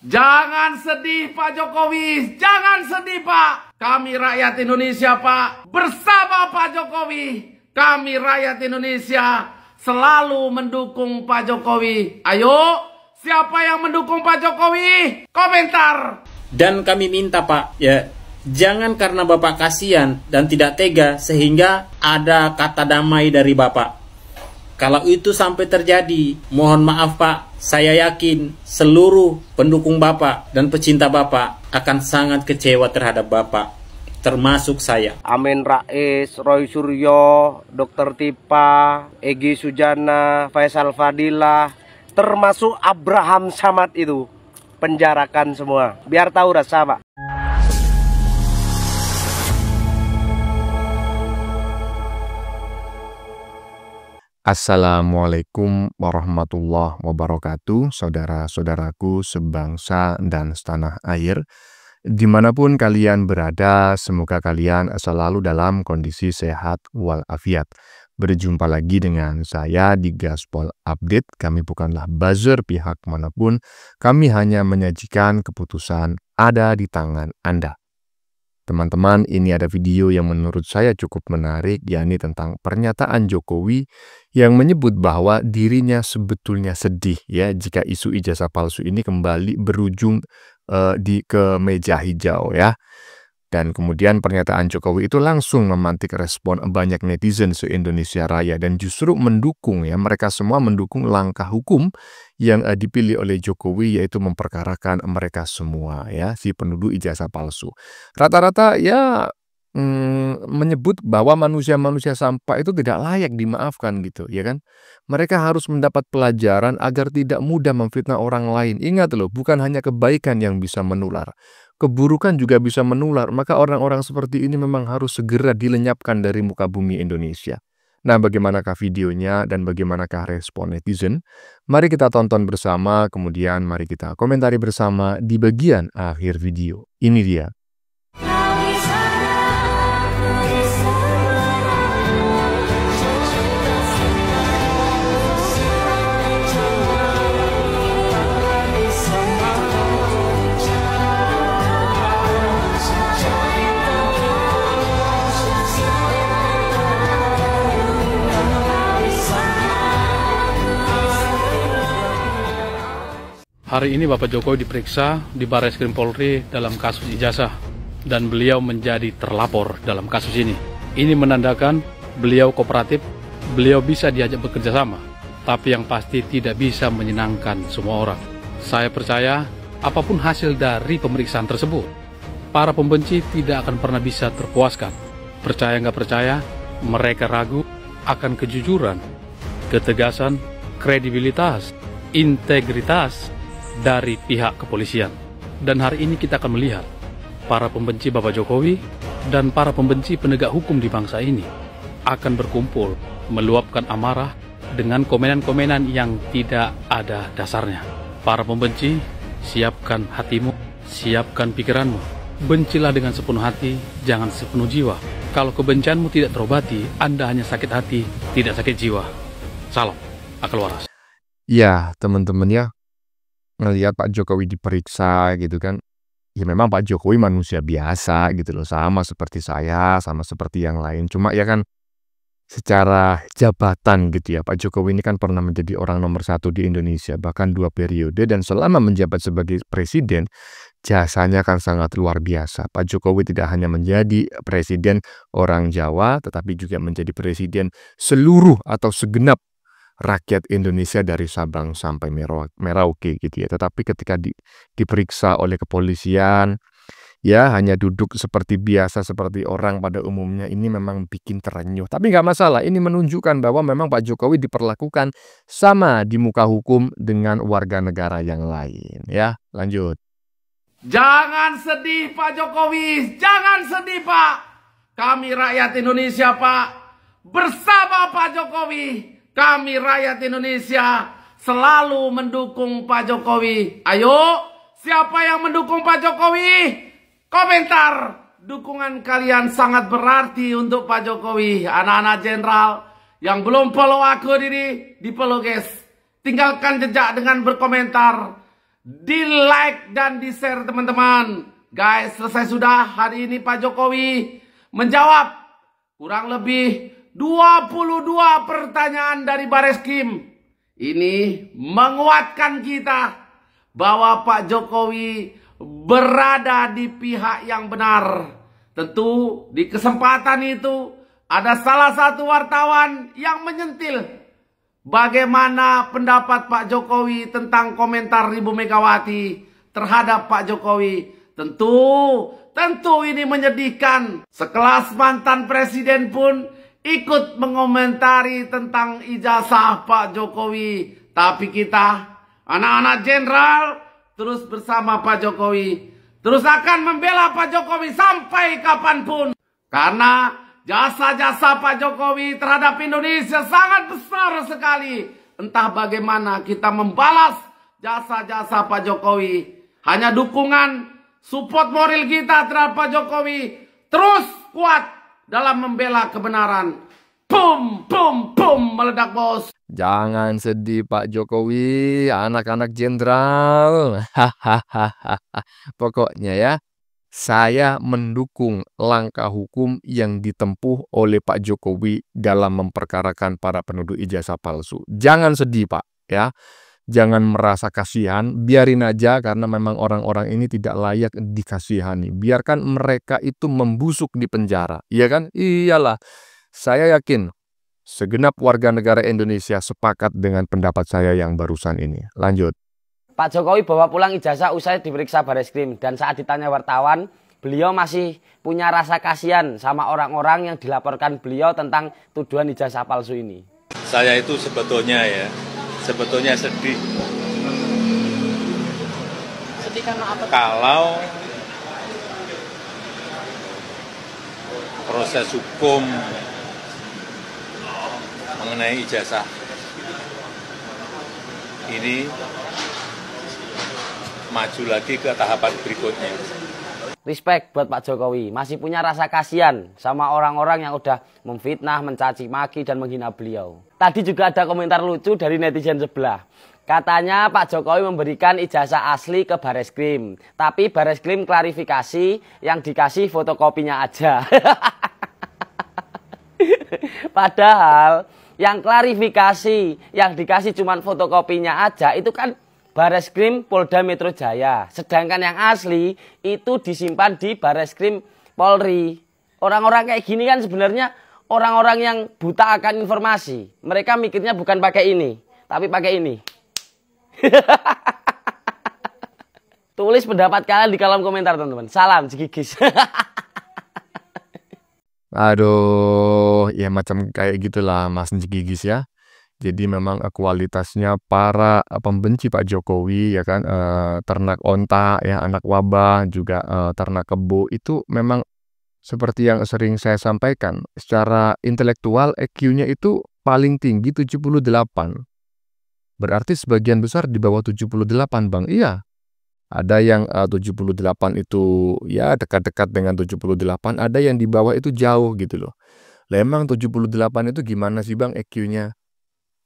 Jangan sedih Pak Jokowi, jangan sedih Pak. Kami rakyat Indonesia Pak, bersama Pak Jokowi. Kami rakyat Indonesia selalu mendukung Pak Jokowi. Ayo, siapa yang mendukung Pak Jokowi? Komentar. Dan kami minta Pak, ya, jangan karena Bapak kasihan dan tidak tega sehingga ada kata damai dari Bapak. Kalau itu sampai terjadi, mohon maaf Pak, saya yakin seluruh pendukung Bapak dan pecinta Bapak akan sangat kecewa terhadap Bapak, termasuk saya. Amin Rais, Roy Suryo, Dr. Tipa, Egy Sujana, Faisal Fadilah, termasuk Abraham Samad itu, penjarakan semua, biar tahu rasa Pak. Assalamualaikum warahmatullahi wabarakatuh, saudara-saudaraku sebangsa dan setanah air. Dimanapun kalian berada, semoga kalian selalu dalam kondisi sehat walafiat. Berjumpa lagi dengan saya di Gaspol Update. Kami bukanlah buzzer pihak manapun, kami hanya menyajikan keputusan ada di tangan Anda. Teman-teman, ini ada video yang menurut saya cukup menarik, yakni tentang pernyataan Jokowi yang menyebut bahwa dirinya sebetulnya sedih ya jika isu ijazah palsu ini kembali berujung ke meja hijau ya. Dan kemudian pernyataan Jokowi itu langsung memantik respon banyak netizen se-Indonesia Raya dan justru mendukung ya, mereka semua mendukung langkah hukum yang dipilih oleh Jokowi, yaitu memperkarakan mereka semua ya, si penuduh ijazah palsu. Rata-rata ya menyebut bahwa manusia-manusia sampah itu tidak layak dimaafkan gitu ya kan. Mereka harus mendapat pelajaran agar tidak mudah memfitnah orang lain. Ingat loh, bukan hanya kebaikan yang bisa menular, keburukan juga bisa menular. Maka orang-orang seperti ini memang harus segera dilenyapkan dari muka bumi Indonesia. Nah, bagaimanakah videonya dan bagaimanakah respon netizen? Mari kita tonton bersama, kemudian mari kita komentari bersama di bagian akhir video. Ini dia. Hari ini Bapak Jokowi diperiksa di Barreskrim Polri dalam kasus ijazah dan beliau menjadi terlapor dalam kasus ini. Ini menandakan beliau kooperatif, beliau bisa diajak bekerja sama, tapi yang pasti tidak bisa menyenangkan semua orang. Saya percaya apapun hasil dari pemeriksaan tersebut, para pembenci tidak akan pernah bisa terpuaskan. Percaya nggak percaya, mereka ragu akan kejujuran, ketegasan, kredibilitas, integritas dari pihak kepolisian. Dan hari ini kita akan melihat para pembenci Bapak Jokowi dan para pembenci penegak hukum di bangsa ini akan berkumpul meluapkan amarah dengan komenan-komenan yang tidak ada dasarnya. Para pembenci, siapkan hatimu, siapkan pikiranmu. Bencilah dengan sepenuh hati, jangan sepenuh jiwa. Kalau kebencianmu tidak terobati, Anda hanya sakit hati, tidak sakit jiwa. Salam, akal waras. Ya, teman-teman ya, ngelihat Pak Jokowi diperiksa gitu kan, ya memang Pak Jokowi manusia biasa gitu loh, sama seperti saya, sama seperti yang lain. Cuma ya kan secara jabatan gitu ya, Pak Jokowi ini kan pernah menjadi orang nomor 1 di Indonesia, bahkan 2 periode, dan selama menjabat sebagai presiden, jasanya kan sangat luar biasa. Pak Jokowi tidak hanya menjadi presiden orang Jawa, tetapi juga menjadi presiden seluruh atau segenap rakyat Indonesia dari Sabang sampai Merauke gitu ya. Tetapi ketika diperiksa oleh kepolisian, ya hanya duduk seperti biasa, seperti orang pada umumnya. Ini memang bikin terenyuh. Tapi nggak masalah, ini menunjukkan bahwa memang Pak Jokowi diperlakukan sama di muka hukum dengan warga negara yang lain. Ya, lanjut. Jangan sedih Pak Jokowi, jangan sedih Pak. Kami rakyat Indonesia Pak, bersama Pak Jokowi. Kami rakyat Indonesia selalu mendukung Pak Jokowi. Ayo, siapa yang mendukung Pak Jokowi? Komentar. Dukungan kalian sangat berarti untuk Pak Jokowi. Anak-anak jenderal yang belum follow aku ini, di follow guys. Tinggalkan jejak dengan berkomentar. di like dan di share teman-teman. Guys, selesai sudah. Hari ini Pak Jokowi menjawab kurang lebih 22 pertanyaan dari Bareskrim. Ini menguatkan kita bahwa Pak Jokowi berada di pihak yang benar. Tentu di kesempatan itu ada salah satu wartawan yang menyentil bagaimana pendapat Pak Jokowi tentang komentar Ibu Megawati terhadap Pak Jokowi. Tentu ini menyedihkan. Sekelas mantan presiden pun ikut mengomentari tentang ijazah Pak Jokowi. Tapi kita, anak-anak jenderal, terus bersama Pak Jokowi. Terus akan membela Pak Jokowi sampai kapanpun. Karena jasa-jasa Pak Jokowi terhadap Indonesia sangat besar sekali. Entah bagaimana kita membalas jasa-jasa Pak Jokowi. Hanya dukungan, support moral kita terhadap Pak Jokowi terus kuat dalam membela kebenaran. Pum, pum, pum, meledak bos. Jangan sedih Pak Jokowi, anak-anak jenderal. Pokoknya ya, saya mendukung langkah hukum yang ditempuh oleh Pak Jokowi dalam memperkarakan para penduduk ijazah palsu. Jangan sedih Pak, ya. Jangan merasa kasihan, biarin aja karena memang orang-orang ini tidak layak dikasihani. Biarkan mereka itu membusuk di penjara, iya kan? Iyalah, saya yakin segenap warga negara Indonesia sepakat dengan pendapat saya yang barusan ini. Lanjut. Pak Jokowi bawa pulang ijazah usai diperiksa Bareskrim dan saat ditanya wartawan, beliau masih punya rasa kasihan sama orang-orang yang dilaporkan beliau tentang tuduhan ijazah palsu ini. Saya itu sebetulnya sedih. Sedih karena apa? Kalau proses hukum mengenai ijazah ini maju lagi ke tahapan berikutnya. Respect buat Pak Jokowi, masih punya rasa kasihan sama orang-orang yang udah memfitnah, mencaci maki, dan menghina beliau. Tadi juga ada komentar lucu dari netizen sebelah. Katanya Pak Jokowi memberikan ijazah asli ke Bareskrim, tapi Bareskrim klarifikasi yang dikasih fotokopinya aja. Padahal yang klarifikasi yang dikasih cuma fotokopinya aja itu kan Bareskrim Polda Metro Jaya. Sedangkan yang asli itu disimpan di Bareskrim Polri. Orang-orang kayak gini kan sebenarnya orang-orang yang buta akan informasi. Mereka mikirnya bukan pakai ini, tapi pakai ini. Tulis pendapat kalian di kolom komentar teman-teman. Salam Jigigis. Aduh, ya macam kayak gitulah Mas Jigigis ya. Jadi memang kualitasnya para pembenci Pak Jokowi ya kan, ternak onta ya, anak wabah, juga ternak kebo itu memang seperti yang sering saya sampaikan, secara intelektual EQ-nya itu paling tinggi 78. Berarti sebagian besar di bawah 78 Bang. Iya. Ada yang 78 itu ya dekat-dekat dengan 78, ada yang di bawah itu jauh gitu loh. Lah emang 78 itu gimana sih Bang EQ-nya?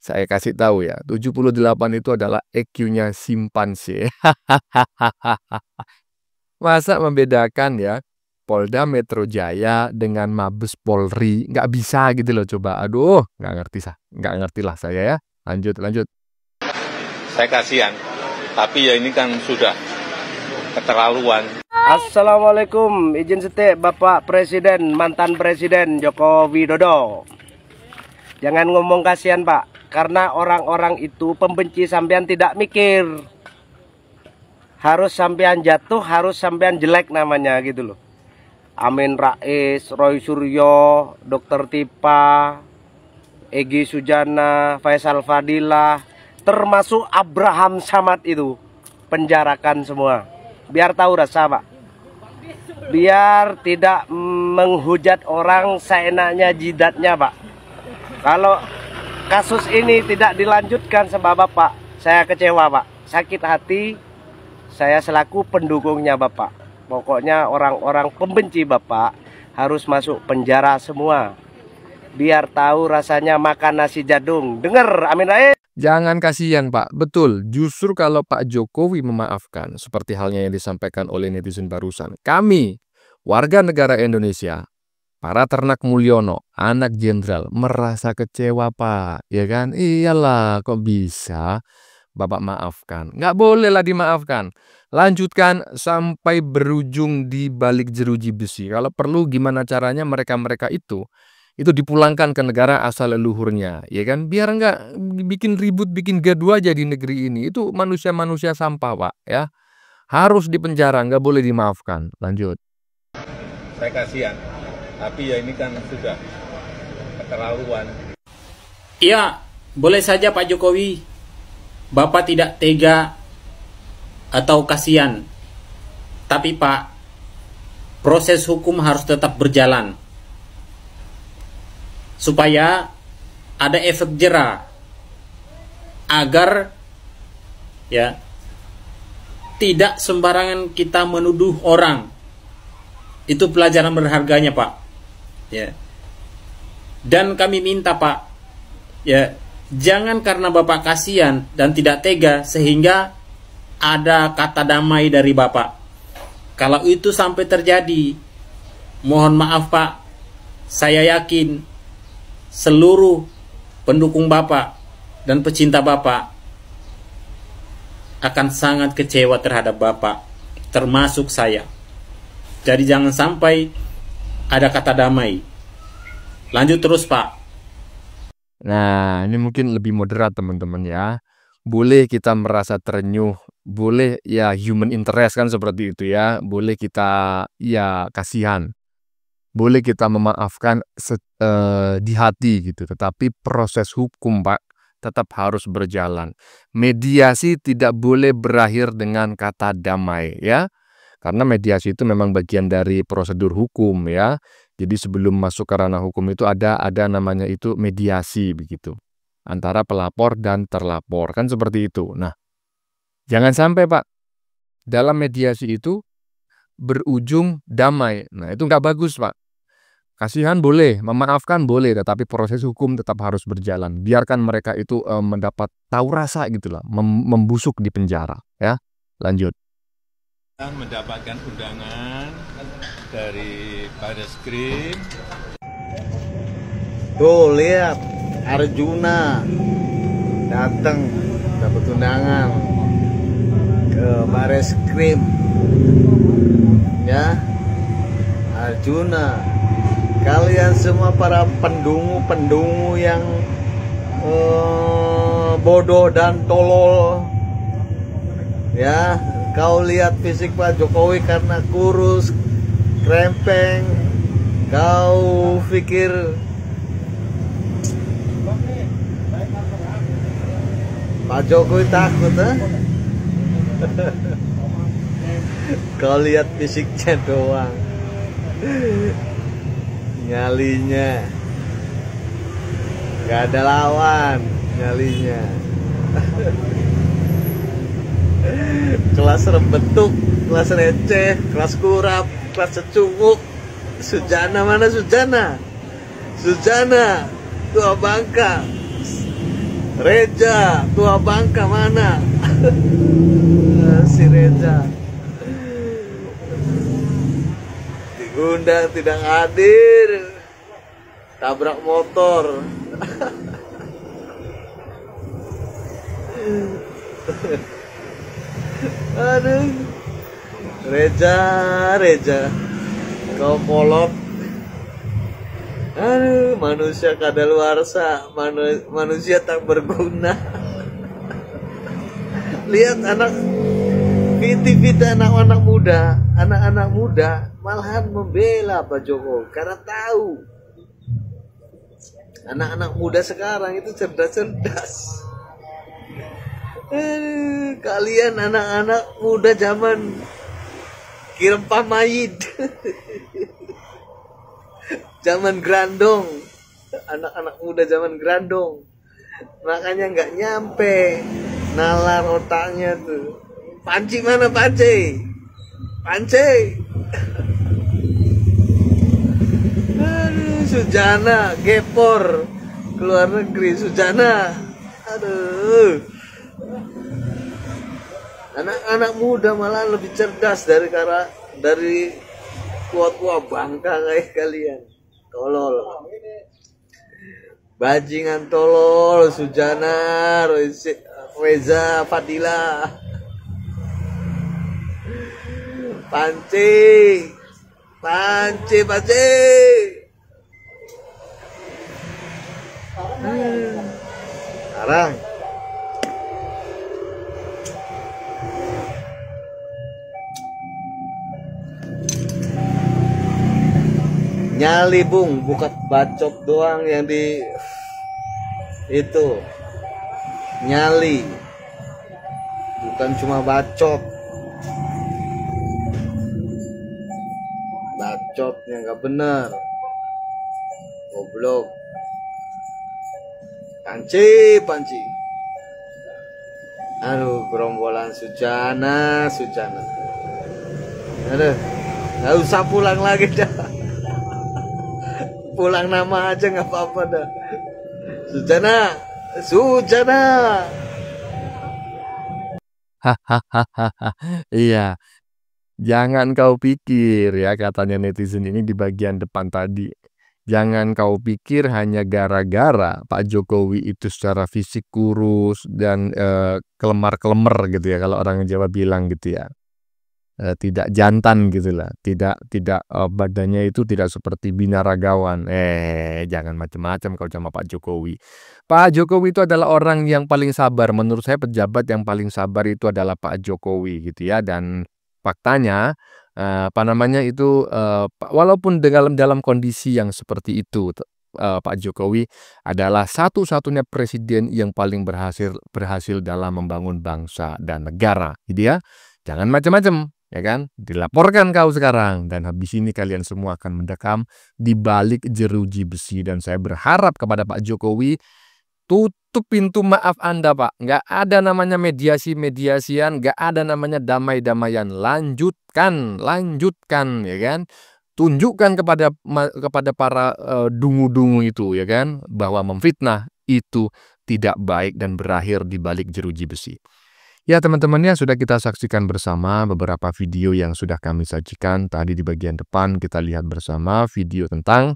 Saya kasih tahu ya, 78 itu adalah EQ-nya simpanse. Masa membedakan ya Polda Metro Jaya dengan Mabes Polri? Nggak bisa gitu loh coba. Aduh, nggak ngerti lah saya ya. Lanjut. Saya kasihan, tapi ya ini kan sudah keterlaluan. Assalamualaikum, izin setik Bapak Presiden, mantan Presiden Joko Widodo. Jangan ngomong kasihan Pak. Karena orang-orang itu pembenci sampean tidak mikir. Harus sampean jatuh, harus sampean jelek namanya gitu loh. Amin Rais, Roy Suryo, Dr. Tipa, Egy Sujana, Faisal Fadilah, termasuk Abraham Samad itu. Penjarakan semua. Biar tahu rasa Pak. Biar tidak menghujat orang seenaknya jidatnya Pak. Kalau kasus ini tidak dilanjutkan sama Bapak, saya kecewa Pak, sakit hati saya selaku pendukungnya Bapak. Pokoknya orang-orang pembenci Bapak harus masuk penjara semua. Biar tahu rasanya makan nasi jadung. Dengar, Amin Rais. Jangan kasihan Pak, betul. Justru kalau Pak Jokowi memaafkan, seperti halnya yang disampaikan oleh netizen barusan, kami, warga negara Indonesia, para ternak Mulyono, anak jenderal, merasa kecewa Pak, ya kan? Iyalah, kok bisa Bapak maafkan? Nggak bolehlah dimaafkan. Lanjutkan sampai berujung di balik jeruji besi. Kalau perlu gimana caranya mereka-mereka itu dipulangkan ke negara asal leluhurnya, ya kan? Biar nggak bikin ribut, bikin gaduh aja di negeri ini. Itu manusia-manusia sampah, Pak, ya. Harus dipenjara, nggak boleh dimaafkan. Lanjut. Saya kasihan, tapi ya ini kan sudah keterlaluan. Iya, boleh saja Pak Jokowi, Bapak tidak tega atau kasihan. Tapi Pak, proses hukum harus tetap berjalan. Supaya ada efek jera. Agar ya tidak sembarangan kita menuduh orang. Itu pelajaran berharganya Pak. Ya. Dan kami minta Pak, ya, jangan karena Bapak kasihan dan tidak tega sehingga ada kata damai dari Bapak. Kalau itu sampai terjadi, mohon maaf Pak, saya yakin seluruh pendukung Bapak dan pecinta Bapak akan sangat kecewa terhadap Bapak, termasuk saya. Jadi jangan sampai ada kata damai. Lanjut terus Pak. Nah, ini mungkin lebih moderat teman-teman ya. Boleh kita merasa terenyuh, boleh ya human interest kan seperti itu ya. Boleh kita ya kasihan. Boleh kita memaafkan di hati gitu. Tetapi proses hukum Pak tetap harus berjalan. Mediasi tidak boleh berakhir dengan kata damai ya. Karena mediasi itu memang bagian dari prosedur hukum ya. Jadi sebelum masuk ke ranah hukum itu ada namanya itu mediasi begitu. Antara pelapor dan terlapor kan seperti itu. Nah, jangan sampai Pak dalam mediasi itu berujung damai. Nah, itu nggak bagus Pak. Kasihan boleh, memaafkan boleh, tetapi proses hukum tetap harus berjalan. Biarkan mereka itu mendapat tahu rasa gitulah, membusuk di penjara ya. Lanjut. Mendapatkan undangan dari Bareskrim. Tuh lihat Arjuna datang dapat undangan ke Bareskrim ya. Arjuna, kalian semua para pendungu yang bodoh dan tolol ya. Kau lihat fisik Pak Jokowi karena kurus, krempeng. Kau pikir Pak Jokowi takut Kau lihat fisiknya doang, nyalinya gak ada lawan, nyalinya. Kelas rembetuk, kelas receh, kelas kurap, kelas secunguk. Sujana mana Sujana? Sujana tua Bangka. Reja tua Bangka mana? Si Reja digundang tidak hadir, tabrak motor. Aduh, Reja, kau kolot. Aduh, manusia kadaluarsa, manusia tak berguna. Lihat anak viti anak-anak muda malahan membela Pak Jokowi karena tahu anak-anak muda sekarang itu cerdas. Kalian anak-anak muda zaman kirim pamayid, zaman grandong, anak-anak muda zaman grandong, makanya nggak nyampe nalar otaknya tuh. Panci mana Panci? Aduh, Sujana gepor keluar negeri. Sujana Aduh. Anak-anak muda malah lebih cerdas dari tua-tua bangka kayak kalian. Tolol. Bajingan tolol, Sujana, Reza, Fadila. Panci. Sekarang nyali bung, bukan bacot doang yang di itu, nyali, bukan cuma bacotnya nggak bener, goblok. Panci. Aduh, gerombolan Sujana. Aduh, nggak usah pulang lagi dah. Pulang nama aja nggak apa-apa dah. Sujana. Hahaha. Iya. Jangan kau pikir ya, katanya netizen ini di bagian depan tadi. Jangan kau pikir hanya gara-gara Pak Jokowi itu secara fisik kurus dan kelemar-kelemer gitu ya, kalau orang Jawa bilang gitu ya. Tidak jantan gitulah, tidak badannya itu tidak seperti binaragawan. Jangan macam-macam kau sama Pak Jokowi. Pak Jokowi itu adalah orang yang paling sabar. Menurut saya pejabat yang paling sabar itu adalah Pak Jokowi gitu ya. Dan faktanya walaupun dalam kondisi yang seperti itu, Pak Jokowi adalah satu-satunya presiden yang paling berhasil dalam membangun bangsa dan negara gitu ya. Jangan macam-macam, ya kan? Dilaporkan kau sekarang, dan habis ini kalian semua akan mendekam di balik jeruji besi. Dan saya berharap kepada Pak Jokowi, tutup pintu maaf Anda, Pak. Nggak ada namanya mediasi-mediasian, nggak ada namanya damai-damaian. Lanjutkan, ya kan? Tunjukkan kepada para dungu-dungu itu, ya kan, bahwa memfitnah itu tidak baik dan berakhir di balik jeruji besi. Ya teman-temannya, sudah kita saksikan bersama beberapa video yang sudah kami sajikan. Tadi di bagian depan kita lihat bersama video tentang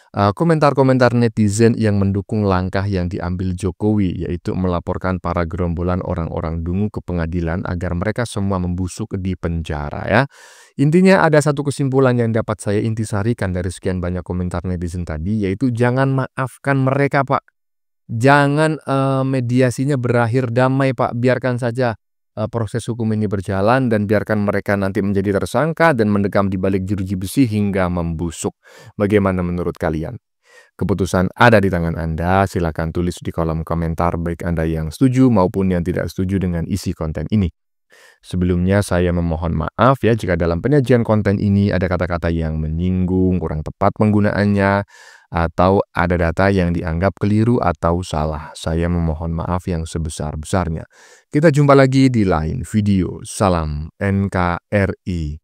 komentar-komentar netizen yang mendukung langkah yang diambil Jokowi, yaitu melaporkan para gerombolan orang-orang dungu ke pengadilan agar mereka semua membusuk di penjara ya. Intinya ada satu kesimpulan yang dapat saya intisarikan dari sekian banyak komentar netizen tadi, yaitu jangan maafkan mereka, Pak. Jangan mediasinya berakhir damai, Pak. Biarkan saja proses hukum ini berjalan dan biarkan mereka nanti menjadi tersangka dan mendekam di balik jeruji besi hingga membusuk. Bagaimana menurut kalian? Keputusan ada di tangan Anda. Silakan tulis di kolom komentar baik Anda yang setuju maupun yang tidak setuju dengan isi konten ini. Sebelumnya saya memohon maaf ya jika dalam penyajian konten ini ada kata-kata yang menyinggung, kurang tepat penggunaannya, atau ada data yang dianggap keliru atau salah. Saya memohon maaf yang sebesar-besarnya. Kita jumpa lagi di lain video. Salam NKRI.